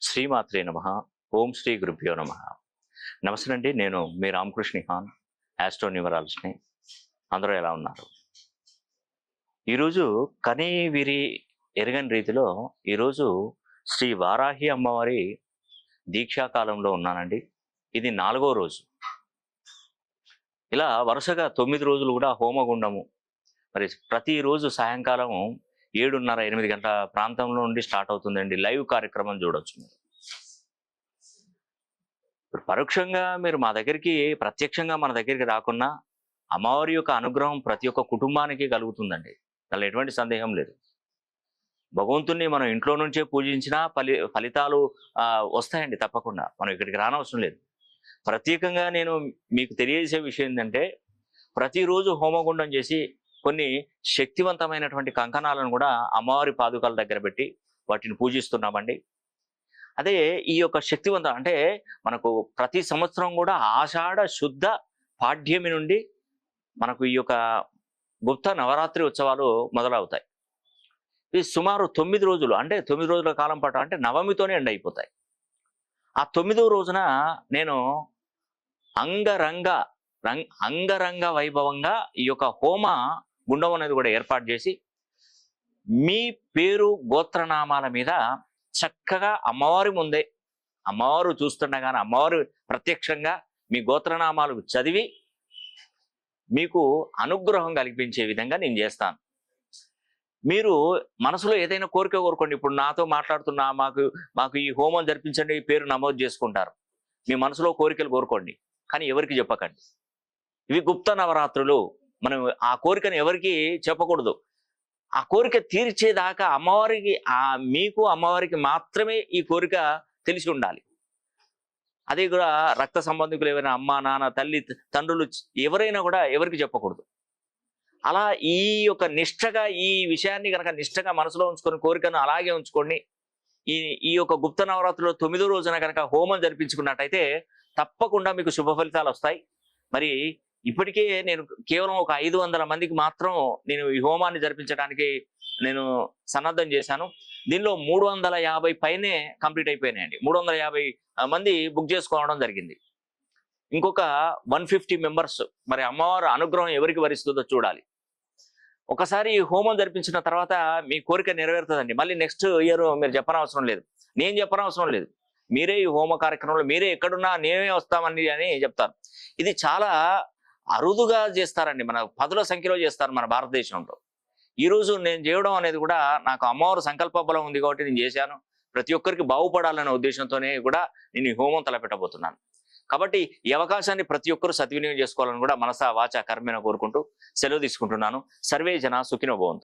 శ్రీమాత్రే నమః. ఓం శ్రీ గురుభ్యో నమః. నమస్తే అండి. నేను మీ రామకృష్ణ ఖాన్, ఆస్ట్రో న్యూమరాలజిస్ట్‌ని. అందరూ ఎలా ఉన్నారు? ఈరోజు కని విరి ఎరగని రీతిలో ఈరోజు శ్రీ వారాహి అమ్మవారి దీక్షాకాలంలో ఉన్నానండి. ఇది 4వ రోజు. ఇలా వరుసగా 9 రోజులు కూడా హోమగుండము మరి ప్రతిరోజు సాయంకాలం 7:30, 8 గంటల ప్రాంతంలో నుండి స్టార్ట్ అవుతుందండి. లైవ్ కార్యక్రమం చూడొచ్చు మీరు. ఇప్పుడు పరోక్షంగా మీరు మా దగ్గరికి ప్రత్యక్షంగా మన దగ్గరికి రాకున్నా అమ్మవారి యొక్క అనుగ్రహం ప్రతి ఒక్క కుటుంబానికి కలుగుతుందండి. దానిలో ఎటువంటి సందేహం లేదు. భగవంతుణ్ణి మనం ఇంట్లో నుంచే పూజించినా ఫలితాలు వస్తాయండి తప్పకుండా. మనం ఇక్కడికి రానవసరం లేదు. ప్రత్యేకంగా నేను మీకు తెలియజేసే విషయం ఏంటంటే, ప్రతిరోజు హోమగుండం చేసి కొన్ని శక్తివంతమైనటువంటి కంకణాలను కూడా అమ్మవారి పాదుకల దగ్గర పెట్టి వాటిని పూజిస్తున్నామండి. అదే ఈ యొక్క శక్తివంతం అంటే మనకు ప్రతి సంవత్సరం కూడా ఆషాఢ శుద్ధ పాడ్యమి నుండి మనకు ఈ యొక్క గుప్త నవరాత్రి ఉత్సవాలు మొదలవుతాయి. ఇది సుమారు 9 రోజులు, అంటే 9 రోజుల కాలం పాటు, అంటే నవమితోనే ఎండ్ అయిపోతాయి. ఆ 9వ రోజున నేను అంగరంగ వైభవంగా ఈ యొక్క హోమ గుండం అనేది కూడా ఏర్పాటు చేసి మీ పేరు గోత్రనామాల మీద చక్కగా అమ్మవారి ముందే, అమ్మవారు చూస్తుండగానే అమ్మవారు ప్రత్యక్షంగా మీ గోత్రనామాలు చదివి మీకు అనుగ్రహం కల్పించే విధంగా నేను చేస్తాను. మీరు మనసులో ఏదైనా కోరిక కోరుకోండి. ఇప్పుడు నాతో మాట్లాడుతున్నా మాకు ఈ హోమం జరిపించండి, ఈ పేరు నమోదు చేసుకుంటారు. మీ మనసులో కోరికలు కోరుకోండి, కానీ ఎవరికి చెప్పకండి. ఇవి గుప్త నవరాత్రులు. మనం ఆ కోరికను ఎవరికి చెప్పకూడదు. ఆ కోరిక తీర్చేదాకా అమ్మవారికి, మీకు అమ్మవారికి మాత్రమే ఈ కోరిక తెలిసి ఉండాలి. అది కూడా రక్త సంబంధికులు ఎవరైనా, అమ్మ, నాన్న, తల్లి, తండ్రులు ఎవరైనా కూడా ఎవరికి చెప్పకూడదు. అలా ఈ యొక్క నిష్ఠగా, ఈ విషయాన్ని కనుక నిష్ఠగా మనసులో ఉంచుకొని కోరికను అలాగే ఉంచుకోండి. ఈ యొక్క గుప్త నవరాత్రిలో 9వ రోజున కనుక హోమం జరిపించుకున్నట్టయితే తప్పకుండా మీకు శుభ ఫలితాలు వస్తాయి. మరి ఇప్పటికే నేను కేవలం ఒక 500 మందికి మాత్రం నేను ఈ హోమాన్ని జరిపించడానికి నేను సన్నద్ధం చేశాను. దీనిలో 350 పైనే కంప్లీట్ అయిపోయినాయండి. 350 మంది బుక్ చేసుకోవడం జరిగింది. ఇంకొక 150 మెంబర్స్. మరి అమ్మవారు అనుగ్రహం ఎవరికి వరిస్తుందో చూడాలి. ఒకసారి హోమం జరిపించిన తర్వాత మీ కోరిక నెరవేరుతుందండి. మళ్ళీ నెక్స్ట్ ఇయర్ మీరు చెప్పనవసరం లేదు, నేను చెప్పనవసరం లేదు. మీరే ఈ హోమ కార్యక్రమంలో మీరే ఎక్కడున్నా నేనే వస్తామని అని చెప్తారు. ఇది చాలా అరుదుగా చేస్తారండి. మన 10ల సంఖ్యలో చేస్తారు మన భారతదేశంలో. ఈరోజు నేను చేయడం అనేది కూడా నాకు అమ్మవారు సంకల్ప బలం ఉంది కాబట్టి నేను చేశాను. ప్రతి ఒక్కరికి బాగుపడాలనే ఉద్దేశంతోనే కూడా నేను ఈ హోమం తలపెట్టబోతున్నాను. కాబట్టి ఈ అవకాశాన్ని ప్రతి ఒక్కరూ సద్వినియోగం చేసుకోవాలని కూడా మనసా వాచా కర్మేణ కోరుకుంటూ సెలవు తీసుకుంటున్నాను. సర్వే జన సుఖినో భవంతు.